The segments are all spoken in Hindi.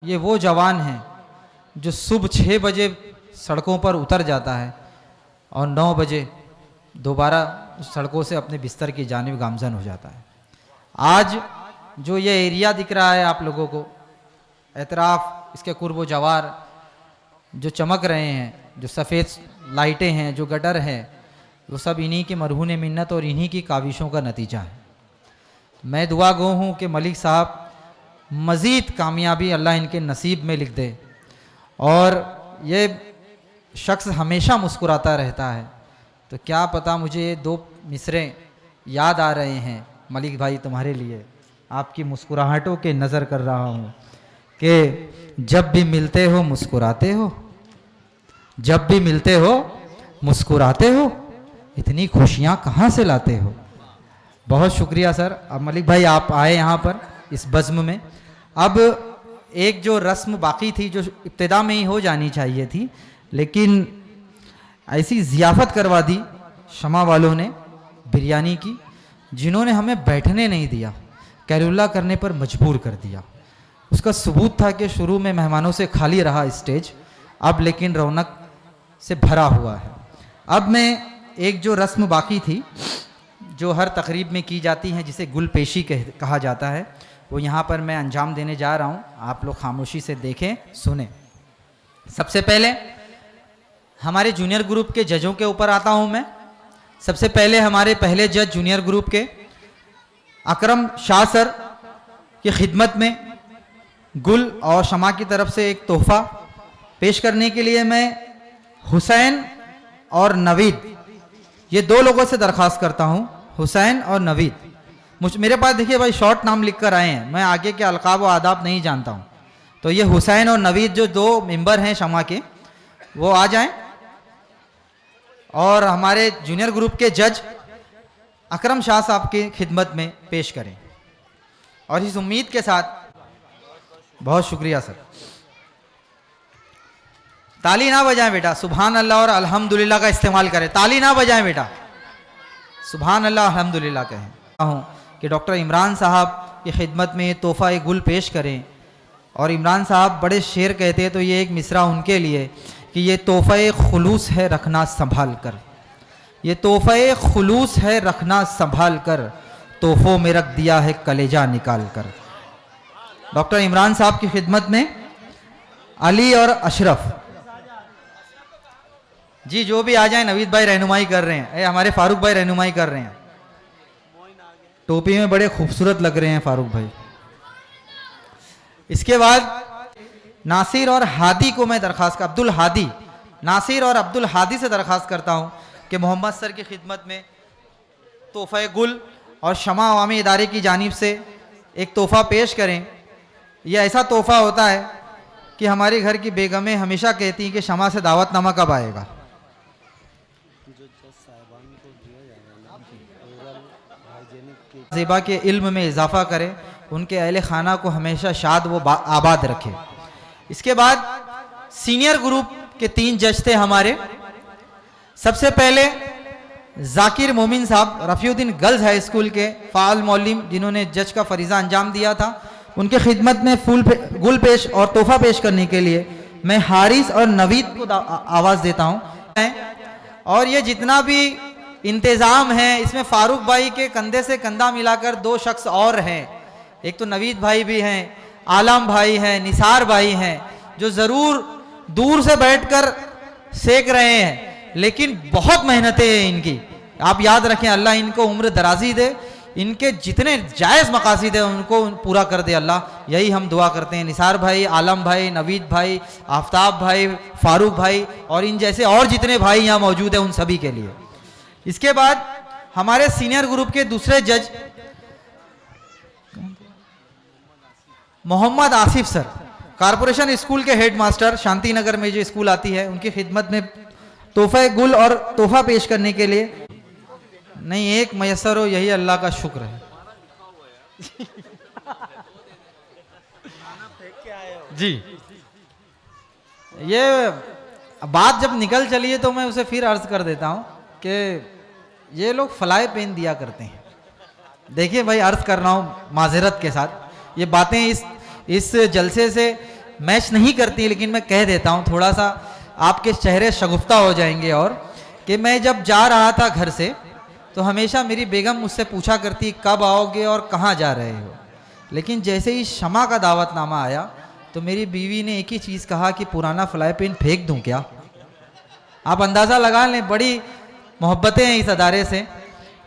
ये वो जवान है जो सुबह 6 बजे सड़कों पर उतर जाता है और 9 बजे दोबारा सड़कों से अपने बिस्तर की जानिब गामजन हो जाता है। आज जो ये एरिया दिख रहा है आप लोगों को, एतराफ़ इसके कुर्ब जवार जो चमक रहे हैं, जो सफ़ेद लाइटें हैं, जो गटर है, वो सब इन्हीं की मरहून मिन्नत और इन्हीं की काविशों का नतीजा है। मैं दुआ गो हूँ कि मलिक साहब मज़ीद कामयाबी अल्लाह इनके नसीब में लिख दे और ये शख्स हमेशा मुस्कुराता रहता है। तो क्या पता मुझे ये 2 मिसरे याद आ रहे हैं मलिक भाई तुम्हारे लिए, आपकी मुस्कुराहटों के नज़र कर रहा हूँ कि जब भी मिलते हो मुस्कुराते हो, जब भी मिलते हो मुस्कुराते हो, इतनी खुशियाँ कहाँ से लाते हो। बहुत शुक्रिया सर। अब मलिक भाई आप आए यहाँ पर इस बज़्म में। अब एक जो रस्म बाकी थी जो इब्तिदा में ही हो जानी चाहिए थी, लेकिन ऐसी ज़ियाफ़त करवा दी शमा वालों ने बिरयानी की, जिन्होंने हमें बैठने नहीं दिया, कैलुल्ला करने पर मजबूर कर दिया। उसका सबूत था कि शुरू में मेहमानों से खाली रहा स्टेज, अब लेकिन रौनक से भरा हुआ है। अब मैं एक जो रस्म बाकी थी जो हर तकरीब में की जाती है, जिसे गुल पेशी कहा जाता है, वो यहाँ पर मैं अंजाम देने जा रहा हूँ। आप लोग खामोशी से देखें, सुने। सबसे पहले हमारे जूनियर ग्रुप के जजों के ऊपर आता हूँ मैं। सबसे पहले हमारे पहले जज जूनियर ग्रुप के अकरम शाह सर की खिदमत में गुल और शमा की तरफ से एक तोहफा पेश करने के लिए मैं हुसैन और नवीद, ये 2 लोगों से दरख्वास्त करता हूँ। हुसैन और नवीद, मेरे पास देखिए भाई शॉर्ट नाम लिख कर आए हैं, मैं आगे के अलकाब व आदाब नहीं जानता हूँ। तो ये हुसैन और नवीद जो 2 मेंबर हैं शमा के, वो आ जाएं और हमारे जूनियर ग्रुप के जज अकरम शाह साहब की खिदमत में पेश करें। और इस उम्मीद के साथ, बहुत शुक्रिया सर। ताली ना बजाएं बेटा, सुभान अल्लाह और अल्हम्दुलिल्लाह का इस्तेमाल करें। ताली ना बजाएं बेटा, सुभान अल्लाह अल्हम्दुलिल्लाह कहें। कि डॉक्टर इमरान साहब की खिदमत में तोहफ़ा एक गुल पेश करें। और इमरान साहब बड़े शेर कहते हैं, तो ये एक मिसरा उनके लिए कि ये तोहफ़ा खुलूस है रखना संभाल कर, ये तोहफ़ा खुलूस है रखना संभाल कर, तोहफ़ों में रख दिया है कलेजा निकाल कर। डॉक्टर इमरान साहब की खिदमत में अली और अशरफ जी जो भी आ जाएं। नवीद भाई रहनुमाई कर रहे हैं, हमारे फारूक भाई रहनुमाई कर रहे हैं, टोपी में बड़े खूबसूरत लग रहे हैं फारूक भाई। इसके बाद नासिर और हादी को मैं दरख्वास्त, अब्दुल हादी, नासिर और अब्दुल हादी से दरख्वास्त करता हूं कि मोहम्मद सर की खिदमत में तोहफ़ा गुल और शमा अवामी इदारे की जानिब से एक तोहफ़ा पेश करें। यह ऐसा तोहफ़ा होता है कि हमारे घर की बेगमें हमेशा कहती हैं कि शमा से दावतनामा कब आएगा। ज़ेबा के इल्म में इजाफा करे, उनके अहले खाना को हमेशा शाद व आबाद रखे। इसके बाद सीनियर ग्रुप के 3 जज थे हमारे। सबसे पहले जाकिर मोमिन साहब, रफ़ीउद्दीन गर्ल्स हाई स्कूल के फ़ाल मौलिम, जिन्होंने जज का फरीज़ा अंजाम दिया था, उनके खिदमत में गुल पेश और तोहफ़ा पेश करने के लिए मैं हारिस और नवीद को आवाज़ देता हूँ। और ये जितना भी इंतज़ाम है, इसमें फारूक भाई के कंधे से कंधा मिलाकर 2 शख्स और हैं। एक तो नवीद भाई भी हैं, आलम भाई हैं, निसार भाई हैं, जो ज़रूर दूर से बैठकर सेक रहे हैं, लेकिन बहुत मेहनतें हैं इनकी। आप याद रखें, अल्लाह इनको उम्र दराजी दे, इनके जितने जायज़ मकासद है उनको पूरा कर दे अल्लाह, यही हम दुआ करते हैं। निसार भाई, आलम भाई, नवीद भाई, आफ्ताब भाई, फारूक भाई और इन जैसे और जितने भाई यहाँ मौजूद हैं उन सभी के लिए। इसके बाद हमारे सीनियर ग्रुप के दूसरे जज Mohammad Asif sir, corporation school के हेड मास्टर, शांति नगर में जो स्कूल आती है, उनकी खिदमत में तोहफ़ा गुल और तोहफ़ा पेश करने के लिए नहीं एक मयसर हो, यही अल्लाह का शुक्र है। जी ये बात जब निकल चली है तो मैं उसे फिर अर्ज कर देता हूं कि ये लोग फ्लाई पेन दिया करते हैं। देखिए भाई, अर्ज कर रहा हूँ माजरत के साथ, ये बातें इस जलसे से मैच नहीं करती, लेकिन मैं कह देता हूँ, थोड़ा सा आपके चेहरे शगुफ्ता हो जाएंगे। और कि मैं जब जा रहा था घर से तो हमेशा मेरी बेगम मुझसे पूछा करती कब आओगे और कहाँ जा रहे हो, लेकिन जैसे ही शमा का दावतनामा आया तो मेरी बीवी ने एक ही चीज़ कहा कि पुराना फ्लाई पेन फेंक दूं क्या। आप अंदाज़ा लगा लें, बड़ी मोहब्बतें हैं इस अदारे से।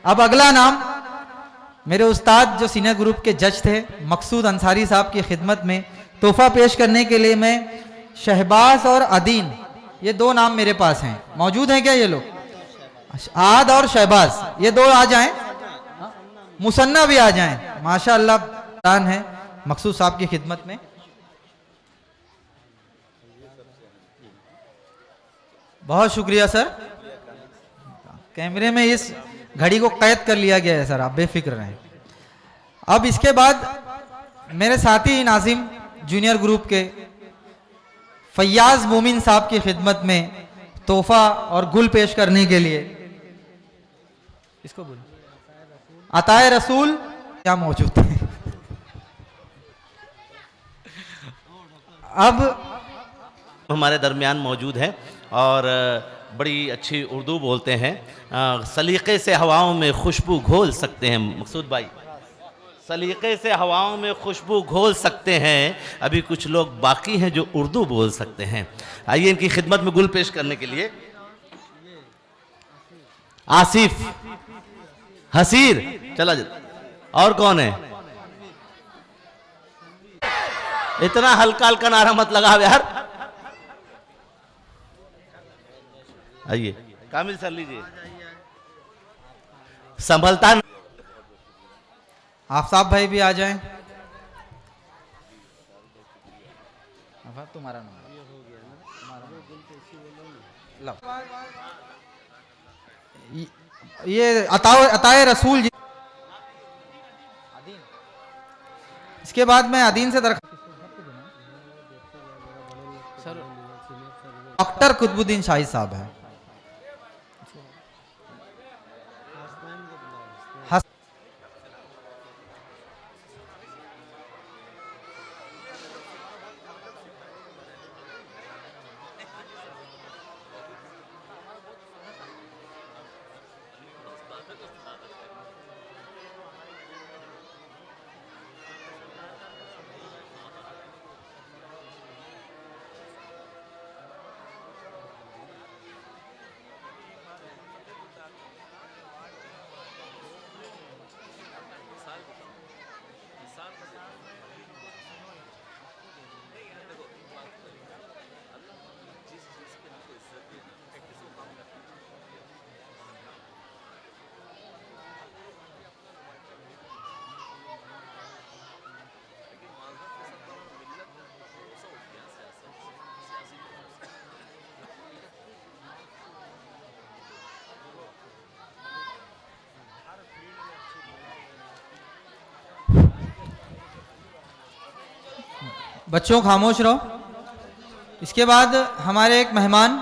अब अगला नाम मेरे उस्ताद जो सीनियर ग्रुप के जज थे मकसूद अंसारी साहब की खिदमत में तोहफा पेश करने के लिए मैं शहबाज और अदीन, ये दो नाम मेरे पास हैं, मौजूद हैं क्या ये लोग? आद और शहबाज, ये दो आ जाएं, मुसन्ना भी आ जाएं। माशाअल्लाह दान है मकसूद साहब की खिदमत में। बहुत शुक्रिया सर, कैमरे में इस घड़ी को कैद कर लिया गया है सर, आप बेफिक्र रहें। अब इसके बाद मेरे साथी नाजिम जूनियर ग्रुप के फैयाज मोमिन साहब की खिदमत में तोहफा और गुल पेश करने के लिए इसको बोलो अताए रसूल क्या मौजूद थे। अब हमारे दरमियान मौजूद है और बड़ी अच्छी उर्दू बोलते हैं। सलीके से हवाओं में खुशबू घोल सकते हैं मकसूद भाई, सलीके से हवाओं में खुशबू घोल सकते हैं। अभी कुछ लोग बाकी हैं जो उर्दू बोल सकते हैं। आइए इनकी खिदमत में गुल पेश करने के लिए आसिफ हसीर, चला और कौन है? इतना हल्का हल्का नारा मत लगाओ यार। आइए कामिल सर लीजिए, संभलता आफ्ताब भाई भी आ जाएं। तुम्हारा नाम ये अताए रसूल जी। इसके बाद मैं अदीन से डॉक्टर कुतुबुद्दीन शाही साहब है। बच्चों खामोश रहो। इसके बाद हमारे एक मेहमान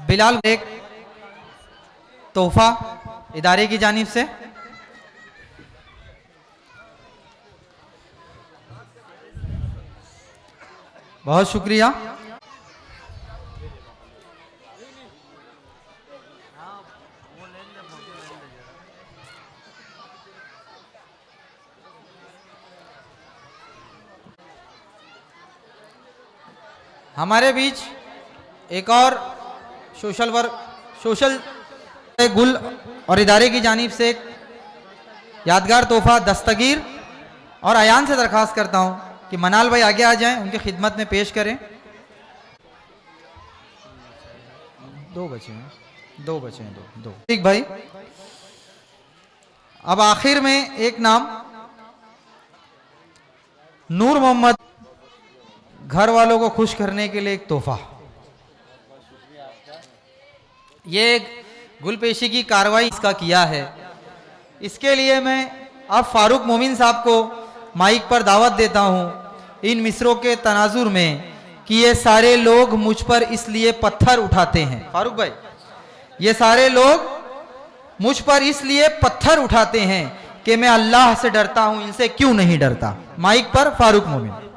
बिलाल, एक तोहफा इदारे की जानिब से। बहुत शुक्रिया। हमारे बीच एक और सोशल गुल और इदारे की जानिब से एक यादगार तोहफा दस्तगीर और अयान से दरख्वास्त करता हूं कि मनाल भाई आगे आ जाएं, उनकी खिदमत में पेश करें। दो बचे हैं दो। ठीक भाई, अब आखिर में एक नाम नूर मोहम्मद, घर वालों को खुश करने के लिए एक तोहफा। ये गुलपेशी की कार्रवाई इसका किया है। इसके लिए मैं अब फारूक मोमिन साहब को माइक पर दावत देता हूं इन मिसरों के तनाजुर में कि ये सारे लोग मुझ पर इसलिए पत्थर उठाते हैं। फारूक भाई, ये सारे लोग मुझ पर इसलिए पत्थर उठाते हैं कि मैं अल्लाह से डरता हूं, इनसे क्यों नहीं डरता। माइक पर फारूक मोमिन।